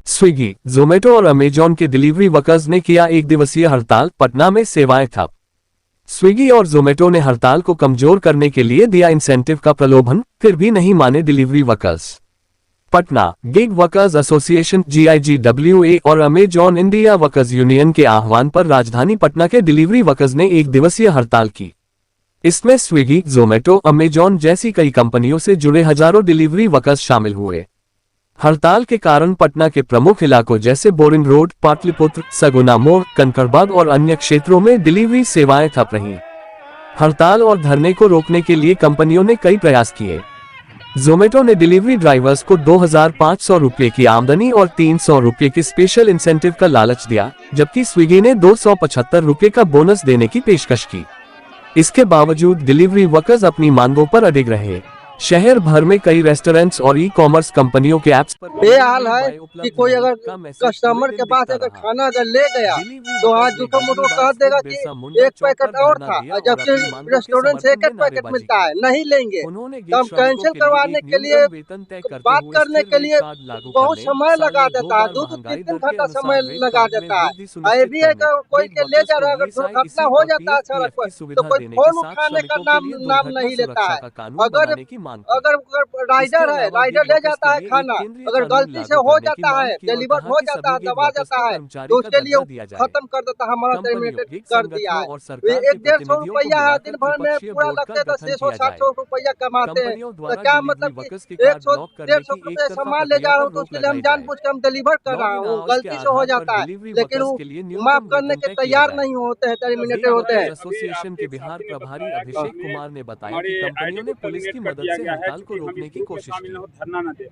Swiggy, Zomato और Amazon के delivery workers ने किया एक दिवसीय हड़ताल, पटना में सेवाएं ठप। स्विगी और जोमेटो ने हड़ताल को कमजोर करने के लिए दिया इंसेंटिव का प्रलोभन, फिर भी नहीं माने delivery workers. Patna, gig workers association GIGWA और अमेजॉन इंडिया वर्कर्स यूनियन के आह्वान पर राजधानी पटना के डिलीवरी वर्कर्स ने एक दिवसीय हड़ताल की। इसमें स्विगी, जोमेटो, अमेजॉन जैसी कई कंपनियों से जुड़े हजारों डिलीवरी वर्कर्स शामिल हुए। हड़ताल के कारण पटना के प्रमुख इलाकों जैसे बोरिंग रोड, पाटलिपुत्र, सगुना मोड़, कंकड़बाग और अन्य क्षेत्रों में डिलीवरी सेवाएं ठप रहीं। हड़ताल और धरने को रोकने के लिए कंपनियों ने कई प्रयास किए। जोमेटो ने डिलीवरी ड्राइवर्स को 2,500 रुपये की आमदनी और 300 रुपये की स्पेशल इंसेंटिव का लालच दिया, जबकि स्विगी ने 275 रुपये का बोनस देने की पेशकश की। इसके बावजूद डिलीवरी वर्कर्स अपनी मांगों पर अडिग रहे। शहर भर में कई रेस्टोरेंट्स और ई-कॉमर्स कंपनियों के ऐप्स पर ये हाल है कि कोई अगर कस्टमर के पास अगर खाना अगर ले गया तो आज झूठो मूठो कह देगा कि एक पैकेट और था, जबकि रेस्टोरेंट से एक पैकेट मिलता है, नहीं लेंगे। तो हम कैंसिल करवाने के लिए, बात करने के लिए बहुत समय लगा देता है, 2-3 घंटा समय लगा देता है। ये भी है कि कोई के ले जा रहा है, अगर दुर्घटना हो जाता है सड़क पर तो कोई फोन उठाने का नाम नहीं लेता है। अगर राइडर है, राइडर ले जाता है खाना, अगर गलती से हो जाता है, डिलीवर हो जाता है, दबा जाता है, तो उसके लिए खत्म कर देता है, हमारा टर्मिनेटेड कर दिया है। 150 रुपया है, दिन भर में पूरा लगते तो 600-700 रुपया कमाते हैं। तो क्या मतलब कि 100-150 रुपये सामान ले जा रहा हूँ तो उसके लिए हम जानबूझ के हम डिलीवर कर रहा हूँ, गलती से हो जाता है, लेकिन वो माफ करने के तैयार नहीं होते हैं, टर्मिनेटेड होते हैं। एसोसिएशन के बिहार प्रभारी अभिषेक कुमार ने बताया कि कंपनियों ने पुलिस की मदद से हड़ताल को रोकने की कोशिश की।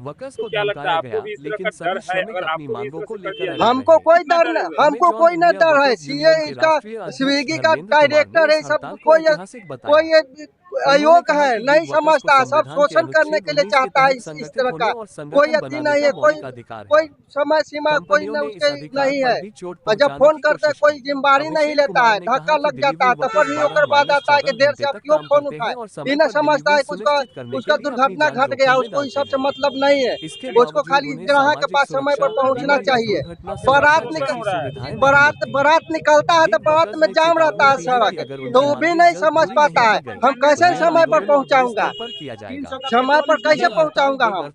वर्कर्स को धमकाया गया, लेकिन सभी श्रमिक अपनी मांगों को लेकर हमको कोई डर नहीं, हमको कोई न डर है। सीए का, स्विगी का डायरेक्टर है, सब कोई अयोग है, नहीं समझता, सब शोषण करने के लिए चाहता है। इस तरह का कोई अति नहीं है, कोई समय सीमा कोई नहीं है। और जब फोन करते हैं कोई जिम्मेदारी नहीं लेता है, धक्का लग जाता है, तब पर भी होकर बात आता है कि देर से आप क्यों फोन उठाए। ये न समझता है उसका दुर्घटना घट गया, उसको इस सब से मतलब नहीं है, उसको खाली ग्राहक के पास समय पर पहुंचना चाहिए। बारात निकलता है तो बारात में जाम रहता है सड़क, तो वो भी नहीं समझ पाता है। हम कैसे समय पर पहुंचाऊंगा, समय पर कैसे पहुंचाऊंगा हम?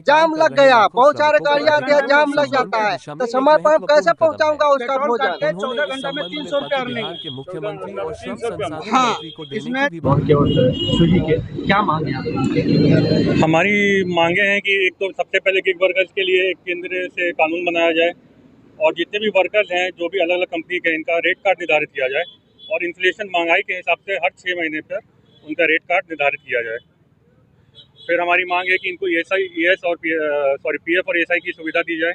जाम लग गया, बहुत सारे गाड़ियां जाम लग जाता है, तो समय पर हम कैसे पहुंचाऊंगा उसका भोजन? 14 घंटे में 300 रुपये अर्निंग। मुख्यमंत्री और श्रम संसाधन हाँ, मंत्री को इसमें स्विगी के क्या मांगे हैं? हमारी मांगे हैं कि एक तो सबसे पहले गिग वर्कर्स के लिए एक केंद्र से कानून बनाया जाए, और जितने भी वर्कर्स हैं जो भी अलग अलग कंपनी के, इनका रेट कार्ड निर्धारित किया जाए, और इन्फ्लेशन महंगाई के हिसाब से हर 6 महीने पर उनका रेट कार्ड निर्धारित किया जाए। फिर हमारी मांग है कि इनको ES और PF और ESI की सुविधा दी जाए।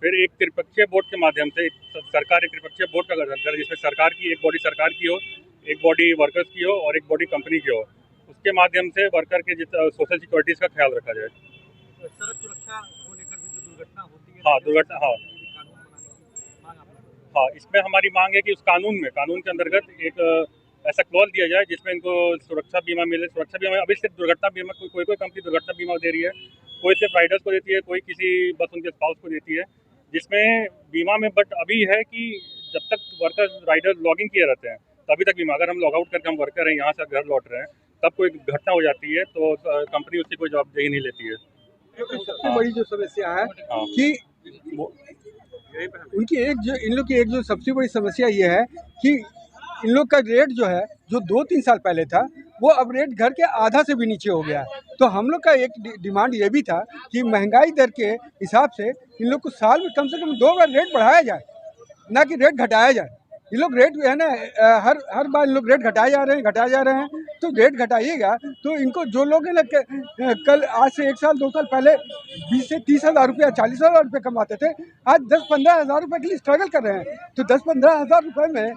फिर एक त्रिपक्षीय बोर्ड के माध्यम से सरकार एक त्रिपक्षीय बोर्ड का गठन करे, जिसमें सरकार की एक बॉडी सरकार की हो, एक बॉडी वर्कर्स की हो और एक बॉडी कंपनी की हो। उसके माध्यम से वर्कर के सोशल सिक्योरिटीज़ का ख्याल रखा जाए। सड़क सुरक्षा को लेकर भी जो दुर्घटना होती है, हाँ दुर्घटना, हाँ इसमें हमारी मांग है कि उस कानून के अंतर्गत एक ऐसा क्लॉज दिया जाए जिसमें इनको सुरक्षा बीमा मिले। सुरक्षा बीमा अभी सिर्फ दुर्घटना बीमा, कोई कंपनी दुर्घटना बीमा दे रही है, कोई सिर्फ राइडर्स को देती है, कोई किसी बस उनके स्पाउस को देती है, जिसमें बीमा में बट अभी है कि जब तक वर्कर राइडर लॉगिंग किए रहते हैं तभी तक बीमा। अगर हम लॉग आउट करके हम वर्कर हैं, यहाँ से घर लौट रहे हैं, तब कोई घटना हो जाती है तो कंपनी उसकी कोई जवाबदेही नहीं लेती है। सबसे बड़ी जो समस्या है कि उनकी इन लोग की एक जो सबसे बड़ी समस्या ये है कि इन लोग का रेट जो है, जो 2-3 साल पहले था, वो अब रेट घर के आधा से भी नीचे हो गया। तो हम लोग का एक डिमांड ये भी था कि महंगाई दर के हिसाब से इन लोग को साल में कम से कम 2 बार रेट बढ़ाया जाए, ना कि रेट घटाया जाए। ये लोग रेट है ना, हर बार इन लोग रेट घटाए जा रहे हैं। तो रेट घटाइएगा तो इनको जो लोग हैं ना, कल आज से 1 साल 2 साल पहले 20 से 30 हज़ार रुपया, 40 हज़ार रुपये कमाते थे, आज 10-15 हज़ार रुपये के लिए स्ट्रगल कर रहे हैं। तो 10-15 हज़ार रुपये में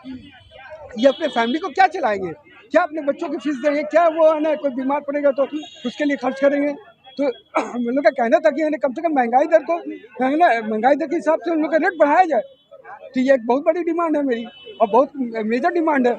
ये अपने फैमिली को क्या चलाएंगे, क्या अपने बच्चों की फीस देंगे, क्या वो है ना कोई बीमार पड़ेगा तो उसके लिए खर्च करेंगे। तो हम लोग का कहना था कि है ना कम से कम महंगाई दर को है ना, महंगाई दर के हिसाब से उन लोग का रेट बढ़ाया जाए। तो ये एक बहुत बड़ी डिमांड है मेरी, और बहुत मेजर डिमांड है।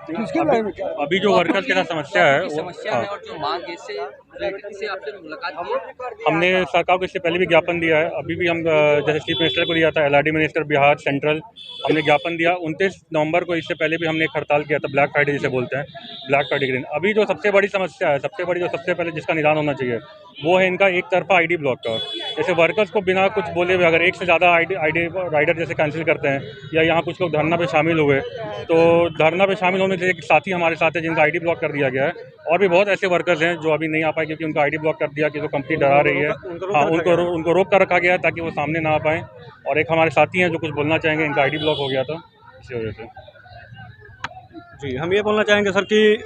इसके बारे में क्या? अभी जो वर्कर्स के साथ समस्या है वो समस्या है और जो मांग है, इससे व्यक्ति से आपसे मुलाकात की है? हमने सरकार को इससे पहले भी ज्ञापन दिया है। अभी भी हम जैसे चीफ मिनिस्टर को दिया था, LRD मिनिस्टर बिहार सेंट्रल, हमने ज्ञापन दिया 29 नवंबर को। इससे पहले भी हमने एक हड़ताल किया था, ब्लैक फ्राइडे जिसे बोलते हैं, ब्लैक फ्राइडे के दिन। अभी जो सबसे बड़ी समस्या है, सबसे पहले जिसका निदान होना चाहिए वो है इनका एक तरफा ID ब्लॉक का। जैसे वर्कर्स को बिना कुछ बोले हुए अगर एक से ज़्यादा ID राइडर जैसे कैंसिल करते हैं, या यहाँ कुछ लोग धरना पे शामिल हुए, तो धरना पे शामिल होने से एक साथी हमारे साथ है जिनका ID ब्लॉक कर दिया गया है। और भी बहुत ऐसे वर्कर्स हैं जो अभी नहीं आ पाए क्योंकि उनका ID ब्लॉक कर दिया कि जो कंपनी डरा रही है। हाँ, उनको रोक कर रखा गया है ताकि वो सामने ना आ पाएँ। और एक हमारे साथी हैं जो कुछ बोलना चाहेंगे, इनका ID ब्लॉक हो गया था इसी वजह से। जी, हम ये बोलना चाहेंगे सर कि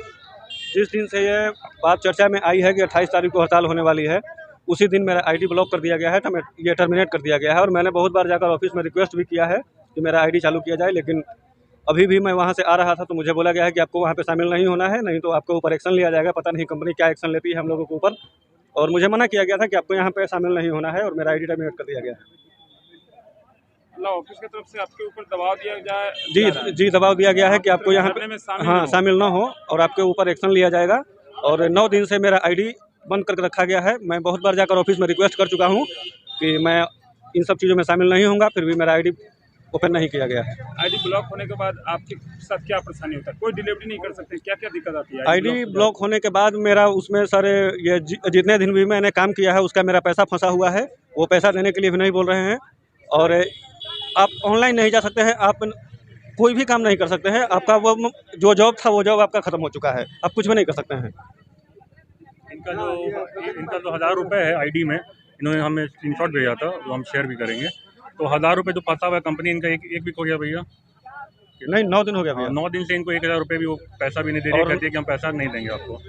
जिस दिन से ये बात चर्चा में आई है कि 28 तारीख को हड़ताल होने वाली है, उसी दिन मेरा ID ब्लॉक कर दिया गया है, ये टर्मिनेट कर दिया गया है। और मैंने बहुत बार जाकर ऑफिस में रिक्वेस्ट भी किया है कि मेरा ID चालू किया जाए, लेकिन अभी भी मैं वहाँ से आ रहा था तो मुझे बोला गया है कि आपको वहाँ पे शामिल नहीं होना है, नहीं तो आपके ऊपर एक्शन लिया जाएगा। पता नहीं कंपनी क्या एक्शन लेती है हम लोगों के ऊपर, और मुझे मना किया गया था कि आपको यहाँ पे शामिल नहीं होना है, और मेरा ID टर्मिनेट कर दिया गया है। ऑफिस की तरफ से आपके ऊपर दबाव दिया जाए? जी, दबाव दिया गया है कि आपको यहाँ पे शामिल ना हो और आपके ऊपर एक्शन लिया जाएगा। और 9 दिन से मेरा ID बंद करके रखा गया है। मैं बहुत बार जाकर ऑफिस में रिक्वेस्ट कर चुका हूँ कि मैं इन सब चीज़ों में शामिल नहीं होऊंगा, फिर भी मेरा ID ओपन नहीं किया गया है। ID ब्लॉक होने के बाद आपके साथ क्या परेशानी होता है? कोई डिलीवरी नहीं कर सकते, क्या क्या दिक्कत आती है? ID ब्लॉक होने के बाद मेरा उसमें सारे ये जितने दिन भी मैंने काम किया है उसका मेरा पैसा फंसा हुआ है, वो पैसा देने के लिए भी नहीं बोल रहे हैं। और आप ऑनलाइन नहीं जा सकते हैं, आप कोई भी काम नहीं कर सकते हैं। आपका वो जो जॉब था वो जॉब आपका ख़त्म हो चुका है, आप कुछ भी नहीं कर सकते हैं। इनका जो 1000 रुपये है ID में, इन्होंने हमें स्क्रीनशॉट भेजा था, जो हम शेयर भी करेंगे। तो 1000 रुपये जो फंसा हुआ है कंपनी, इनका एक भी खो गया भैया? नहीं, 9 दिन हो गया भैया। 9 दिन से इनको 1000 रुपये भी वो पैसा भी नहीं दे रही, कहती है कि हम पैसा नहीं देंगे आपको।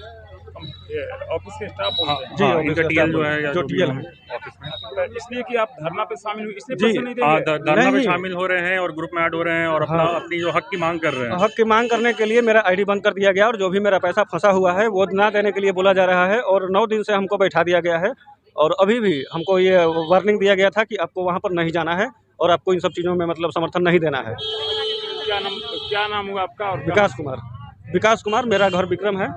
ऑफिस के स्टाफ जी, इनका TL जो है, या जो जो भी TL हम ऑफिस में, इसलिए कि आप धरना पे शामिल हुए, इसलिए जी, पैसे नहीं देंगे? धरना में नहीं। शामिल हो रहे हैं और ग्रुप में ऐड हो रहे हैं और अपनी जो हक की मांग कर रहे हैं। हक की मांग करने के लिए मेरा ID बंद कर दिया गया, और जो भी मेरा पैसा फंसा हुआ है वो ना देने के लिए बोला जा रहा है। और 9 दिन से हमको बैठा दिया गया है, और अभी भी हमको ये वार्निंग दिया गया था कि आपको वहाँ पर नहीं जाना है और आपको इन सब चीज़ों में मतलब समर्थन नहीं देना है। क्या नाम हुआ आपका? और विकास कुमार, मेरा घर विक्रम है,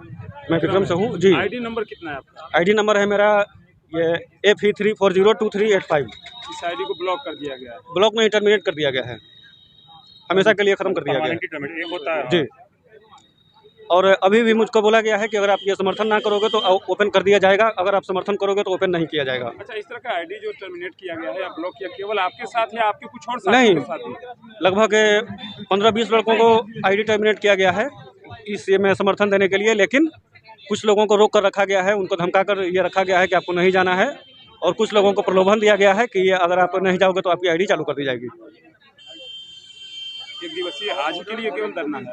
मैं विक्रम से हूँ जी। ID नंबर कितना है आपका? ID नंबर है मेरा ये FE3402385। इस ID को ब्लॉक कर दिया गया है? ब्लॉक में टर्मिनेट कर दिया गया है, हमेशा के लिए ख़त्म कर दिया गया है एक होता है जी। और अभी भी मुझको बोला गया है कि अगर आप ये समर्थन ना करोगे तो ओपन कर दिया जाएगा, अगर आप समर्थन करोगे तो ओपन नहीं किया जाएगा। अच्छा, इस तरह का ID जो टर्मिनेट किया गया है या ब्लॉक किया, केवल आपके साथ या आपके कुछ और नहीं, साथियों के साथ ही? लगभग 15-20 लड़कों को ID टर्मिनेट किया गया है इस में समर्थन देने के लिए, लेकिन कुछ लोगों को रोक कर रखा गया है, उनको धमका कर ये रखा गया है कि आपको नहीं जाना है, और कुछ लोगों को प्रलोभन दिया गया है कि ये अगर आप नहीं जाओगे तो आपकी ID चालू कर दी जाएगी। एक दिवसीय आज के लिए केवल धरना है?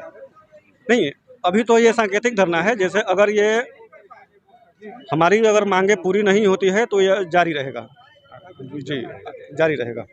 नहीं, अभी तो ये सांकेतिक धरना है, जैसे अगर ये हमारी अगर मांगे पूरी नहीं होती है तो ये जारी रहेगा जी, जारी रहेगा।